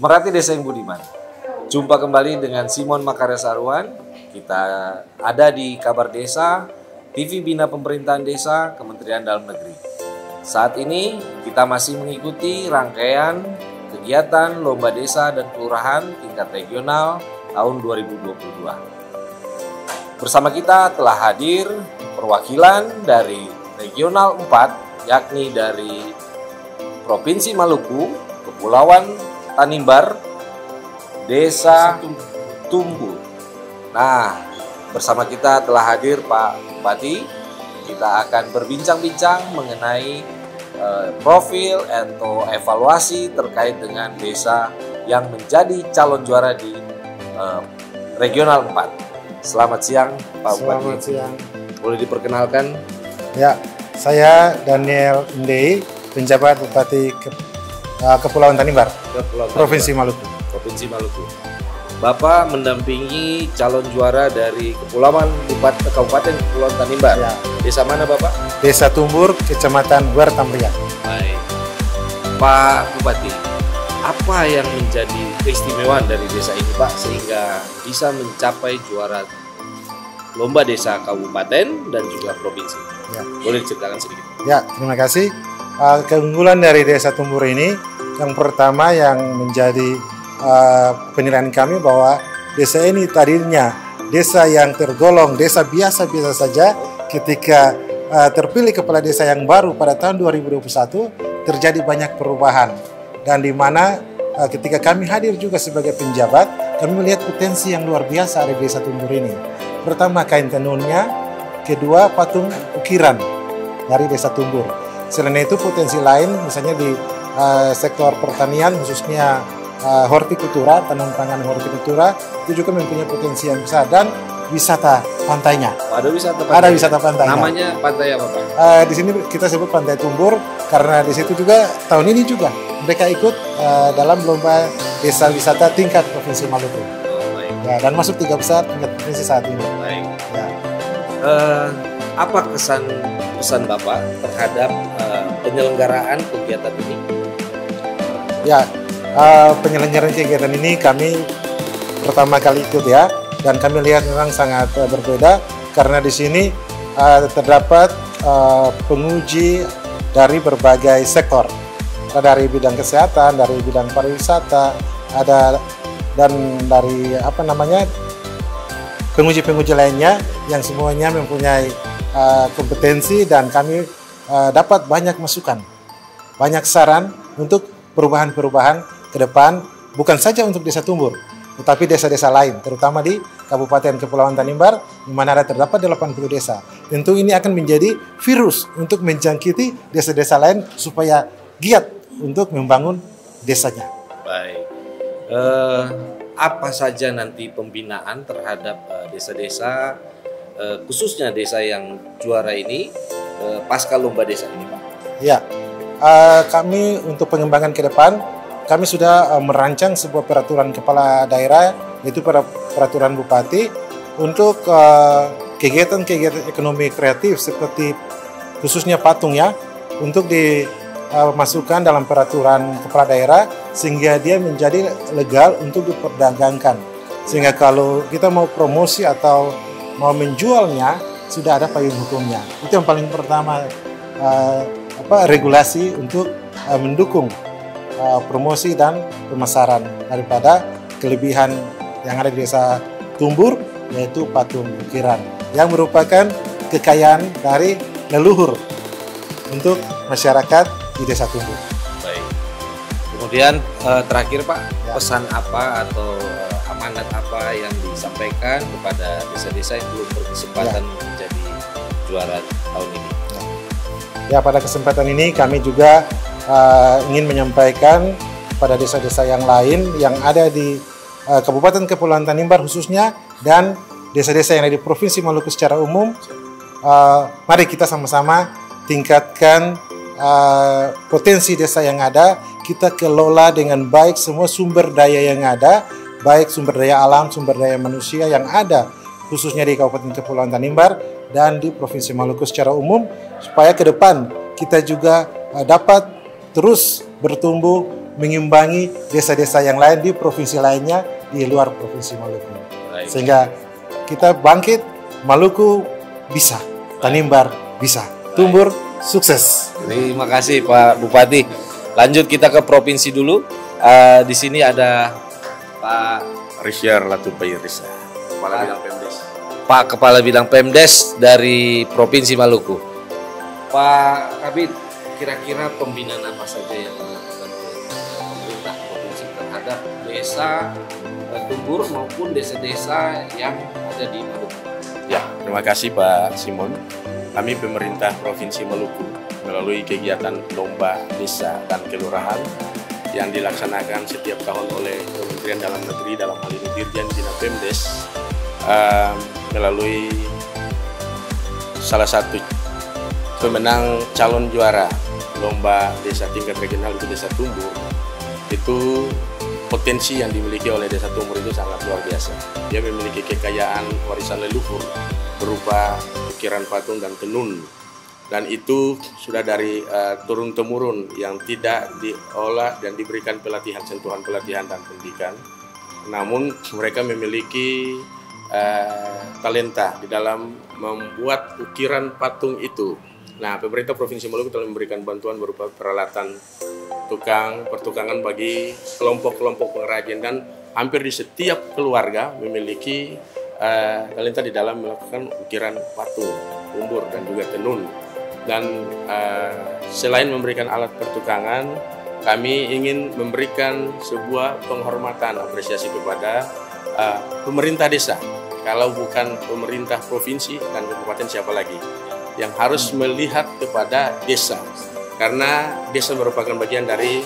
Pemerhati Desa yang Budiman, jumpa kembali dengan Simon Makarya Saruan. Kita ada di Kabar Desa, TV Bina Pemerintahan Desa, Kementerian Dalam Negeri. Saat ini kita masih mengikuti rangkaian kegiatan Lomba Desa dan Kelurahan tingkat regional tahun 2022. Bersama kita telah hadir perwakilan dari Regional 4, yakni dari Provinsi Maluku, Kepulauan Tanimbar, Desa Tumbur. Nah, bersama kita telah hadir Pak Bupati. Kita akan berbincang-bincang mengenai profil atau evaluasi terkait dengan desa yang menjadi calon juara di Regional 4. Selamat siang Pak Bupati. Selamat siang. Boleh diperkenalkan? Ya, saya Daniel Ndei, penjabat Bupati Kepulauan Tanimbar, Provinsi Maluku. Provinsi Maluku. Bapak mendampingi calon juara dari Kabupaten Kepulauan Tanimbar. Ya. Desa mana Bapak? Desa Tumbur, Kecamatan Wertamria. Baik. Pak Bupati, apa yang menjadi keistimewaan dari desa ini Pak sehingga bisa mencapai juara Lomba Desa Kabupaten dan juga Provinsi? Ya. Boleh diceritakan sedikit? Ya, terima kasih. Keunggulan dari Desa Tumbur ini, yang pertama yang menjadi penilaian kami bahwa desa ini tadinya desa yang tergolong desa biasa-biasa saja. Ketika terpilih kepala desa yang baru pada tahun 2021, terjadi banyak perubahan. Dan di mana ketika kami hadir juga sebagai penjabat, kami melihat potensi yang luar biasa dari Desa Tumbur ini. Pertama, kain tenunnya. Kedua, patung ukiran dari Desa Tumbur. Selain itu, potensi lain misalnya di sektor pertanian, khususnya hortikultura, tanam pangan hortikultura, itu juga mempunyai potensi yang besar. Dan wisata pantainya. Ada wisata pantai. Ada wisata pantai. Namanya pantai apa Pak? Di sini kita sebut Pantai Tumbur karena di situ juga tahun ini juga mereka ikut dalam lomba desa wisata tingkat Provinsi Maluku. Baik. Ya, dan masuk 3 besar tingkat provinsi saat ini. Baik. Ya. Apa pesan Bapak terhadap penyelenggaraan kegiatan ini? Ya, penyelenggaraan kegiatan ini kami pertama kali ikut ya, dan kami lihat memang sangat berbeda karena di sini terdapat penguji dari berbagai sektor, dari bidang kesehatan, dari bidang pariwisata, ada dan dari penguji-penguji lainnya yang semuanya mempunyai kompetensi, dan kami dapat banyak masukan, banyak saran untuk perubahan-perubahan ke depan, bukan saja untuk Desa Tumbur, tetapi desa-desa lain, terutama di Kabupaten Kepulauan Tanimbar, di mana terdapat 80 desa. Tentu ini akan menjadi virus untuk menjangkiti desa-desa lain supaya giat untuk membangun desanya. Baik. Apa saja nanti pembinaan terhadap desa-desa, khususnya desa yang juara ini, pasca lomba desa ini, Pak? Ya, kami untuk pengembangan ke depan, kami sudah merancang sebuah peraturan kepala daerah, yaitu peraturan bupati, untuk kegiatan-kegiatan ekonomi kreatif seperti khususnya patung ya, untuk dimasukkan dalam peraturan kepala daerah sehingga dia menjadi legal untuk diperdagangkan. Sehingga kalau kita mau promosi atau mau menjualnya, sudah ada payung hukumnya. Itu yang paling pertama, regulasi untuk mendukung promosi dan pemasaran daripada kelebihan yang ada di Desa Tumbur, yaitu patung ukiran yang merupakan kekayaan dari leluhur untuk masyarakat di Desa Tumbur. Baik. Kemudian terakhir Pak, ya, pesan apa atau amanat apa yang disampaikan kepada desa-desa yang belum berkesempatan menjadi juara tahun ini? Ya, pada kesempatan ini kami juga ingin menyampaikan pada desa-desa yang lain yang ada di Kabupaten Kepulauan Tanimbar khususnya, dan desa-desa yang ada di Provinsi Maluku secara umum, mari kita sama-sama tingkatkan potensi desa yang ada, kita kelola dengan baik semua sumber daya yang ada, baik sumber daya alam, sumber daya manusia yang ada khususnya di Kabupaten Kepulauan Tanimbar dan di Provinsi Maluku secara umum, supaya ke depan kita juga dapat terus bertumbuh mengimbangi desa-desa yang lain di provinsi lainnya di luar provinsi Maluku. Baik. Sehingga kita bangkit, Maluku bisa, Tanimbar bisa, Tumbur sukses. Terima kasih Pak Bupati. Lanjut kita ke provinsi dulu. Di sini ada Pak Risyar Latupai Risa, Kepala Bidang Pemdes. Pak Kepala Bidang Pemdes dari Provinsi Maluku. Pak Kabid, kira-kira pembinaan apa saja yang dilakukan oleh pemerintah provinsi terhadap desa Tumbur maupun desa-desa yang ada di Maluku? Ya, terima kasih Pak Simon. Kami pemerintah Provinsi Maluku melalui kegiatan lomba desa dan kelurahan yang dilaksanakan setiap tahun oleh Kementerian Dalam Negeri, dalam hal ini Dirjen Bina Pemdes, melalui salah satu pemenang calon juara lomba desa tingkat regional itu Desa Tumbur. Itu potensi yang dimiliki oleh Desa Tumbur itu sangat luar biasa. Dia memiliki kekayaan warisan leluhur berupa ukiran patung dan tenun. Dan itu sudah dari turun-temurun yang tidak diolah dan diberikan pelatihan, sentuhan pelatihan dan pendidikan. Namun mereka memiliki talenta di dalam membuat ukiran patung itu. Nah, pemerintah Provinsi Maluku telah memberikan bantuan berupa peralatan pertukangan bagi kelompok-kelompok pengrajin, dan hampir di setiap keluarga memiliki talenta di dalam melakukan ukiran patung, umbur dan juga tenun. Dan selain memberikan alat pertukangan, kami ingin memberikan sebuah penghormatan, apresiasi kepada pemerintah desa. Kalau bukan pemerintah provinsi dan kabupaten, siapa lagi yang harus melihat kepada desa? Karena desa merupakan bagian dari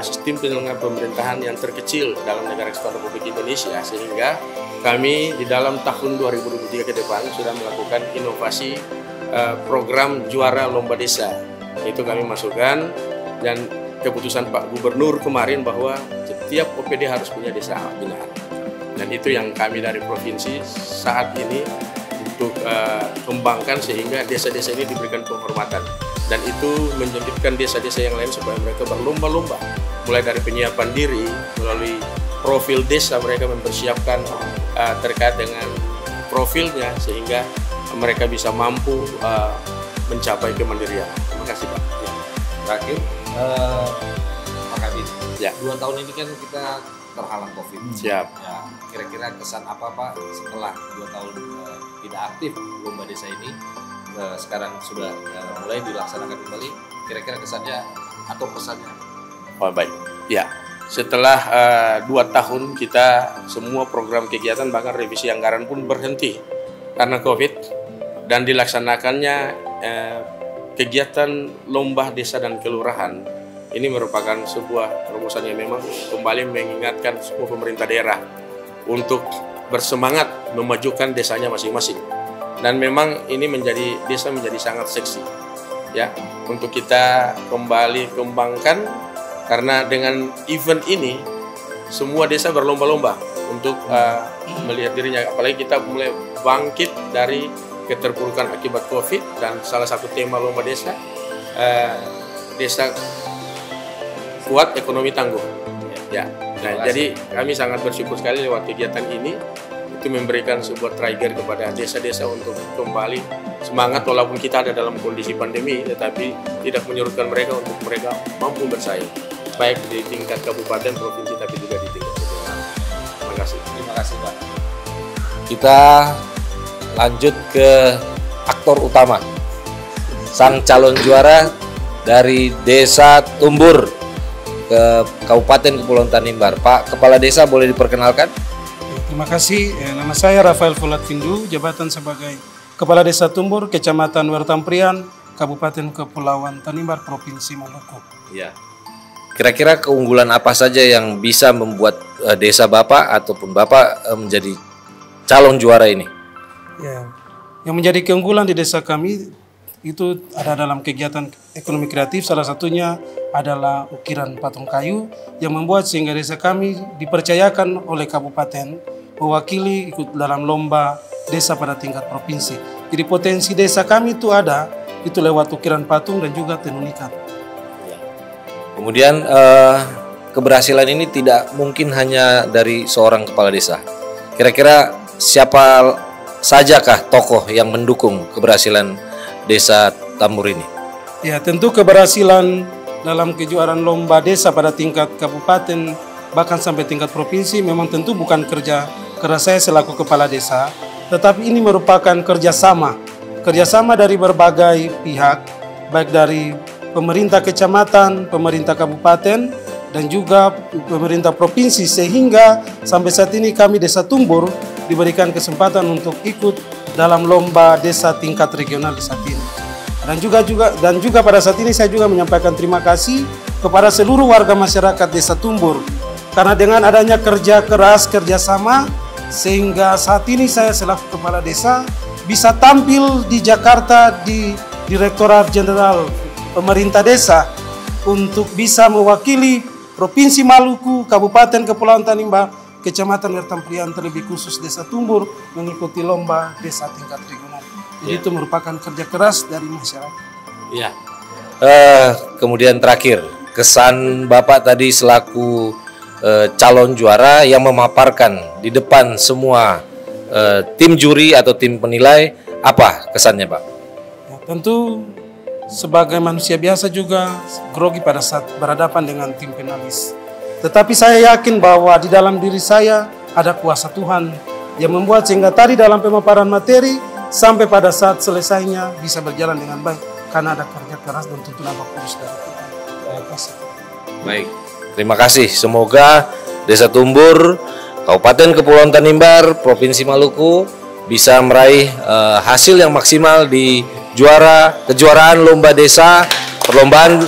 sistem penyelenggaraan pemerintahan yang terkecil dalam negara kesatuan Republik Indonesia, sehingga kami di dalam tahun 2023 ke depan sudah melakukan inovasi program juara lomba desa. Itu kami masukkan, dan keputusan Pak Gubernur kemarin bahwa setiap OPD harus punya desa binaan. Dan itu yang kami dari provinsi saat ini untuk kembangkan, sehingga desa-desa ini diberikan penghormatan. Dan itu menjadikan desa-desa yang lain supaya mereka berlomba-lomba, mulai dari penyiapan diri, melalui profil desa mereka mempersiapkan terkait dengan profilnya, sehingga mereka bisa mampu mencapai kemandirian. Terima kasih Pak. Ya. Terakhir, Pak Kabid, Ya. 2 tahun ini kan kita terhalang COVID. Siap. Ya, kira-kira kesan apa Pak setelah 2 tahun tidak aktif lomba desa ini, sekarang sudah mulai dilaksanakan kembali, kira-kira kesannya atau pesannya? Oh, baik. Ya. Setelah 2 tahun kita semua program kegiatan, bahkan revisi anggaran pun berhenti karena COVID, dan dilaksanakannya kegiatan lomba desa dan kelurahan ini merupakan sebuah terobosan yang memang kembali mengingatkan semua pemerintah daerah untuk bersemangat memajukan desanya masing-masing. Dan memang ini desa menjadi sangat seksi ya untuk kita kembali kembangkan, karena dengan event ini semua desa berlomba-lomba untuk melihat dirinya, apalagi kita mulai bangkit dari keterpurukan akibat COVID, dan salah satu tema lomba desa desa kuat, ekonomi tangguh. Ya. Nah, jadi kami sangat bersyukur sekali lewat kegiatan ini itu memberikan sebuah trigger kepada desa-desa untuk kembali semangat, walaupun kita ada dalam kondisi pandemi, tetapi tidak menyurutkan mereka untuk mereka mampu bersaing baik di tingkat kabupaten, provinsi, tapi juga di tingkat nasional. Terima kasih. Terima kasih Pak. Kita lanjut ke aktor utama, sang calon juara dari Desa Tumbur ke Kabupaten Kepulauan Tanimbar. Pak Kepala Desa, boleh diperkenalkan? Terima kasih. Nama saya Rafael Fulat Findu, jabatan sebagai Kepala Desa Tumbur, Kecamatan Wertamprian, Kabupaten Kepulauan Tanimbar, Provinsi Maluku. Ya. Kira-kira keunggulan apa saja yang bisa membuat desa Bapak ataupun Bapak menjadi calon juara ini? Ya, yang menjadi keunggulan di desa kami itu ada dalam kegiatan ekonomi kreatif, salah satunya adalah ukiran patung kayu yang membuat sehingga desa kami dipercayakan oleh kabupaten mewakili ikut dalam lomba desa pada tingkat provinsi. Jadi potensi desa kami itu ada, itu lewat ukiran patung dan juga tenun ikat. Kemudian keberhasilan ini tidak mungkin hanya dari seorang kepala desa. Kira-kira siapa sajakah tokoh yang mendukung keberhasilan Desa Tambur ini? Ya, tentu keberhasilan dalam kejuaraan lomba desa pada tingkat kabupaten bahkan sampai tingkat provinsi memang tentu bukan kerja keras saya selaku kepala desa, tetapi ini merupakan kerjasama dari berbagai pihak, baik dari pemerintah kecamatan, pemerintah kabupaten, dan juga pemerintah provinsi, sehingga sampai saat ini kami Desa Tumbur diberikan kesempatan untuk ikut dalam lomba desa tingkat regional di saat ini. Dan juga pada saat ini saya juga menyampaikan terima kasih kepada seluruh warga masyarakat Desa Tumbur, karena dengan adanya kerja keras, kerjasama, sehingga saat ini saya selaku kepala desa bisa tampil di Jakarta di Direktorat Jenderal Pemerintah Desa untuk bisa mewakili Provinsi Maluku, Kabupaten Kepulauan Tanimbar, Kecamatan Wertamprian, terlebih khusus Desa Tumbur mengikuti lomba desa tingkat regional. Jadi itu merupakan kerja keras dari masyarakat. Ya. Kemudian terakhir, kesan Bapak tadi selaku calon juara yang memaparkan di depan semua tim juri atau tim penilai, apa kesannya, Pak? Ya, tentu sebagai manusia biasa juga grogi pada saat berhadapan dengan tim finalis. Tetapi saya yakin bahwa di dalam diri saya ada kuasa Tuhan yang membuat sehingga tadi dalam pemaparan materi sampai pada saat selesainya bisa berjalan dengan baik karena ada kerja keras dan tuntunan Bapak Kudus dari Tuhan. Terima kasih. Baik, terima kasih. Semoga Desa Tumbur, Kabupaten Kepulauan Tanimbar, Provinsi Maluku bisa meraih hasil yang maksimal di kejuaraan lomba desa, perlombaan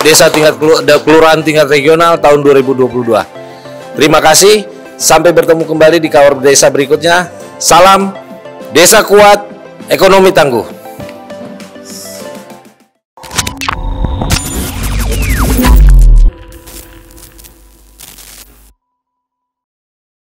desa tingkat kelurahan tingkat regional tahun 2022. Terima kasih, sampai bertemu kembali di Kabar Desa berikutnya. Salam Desa Kuat, Ekonomi Tangguh.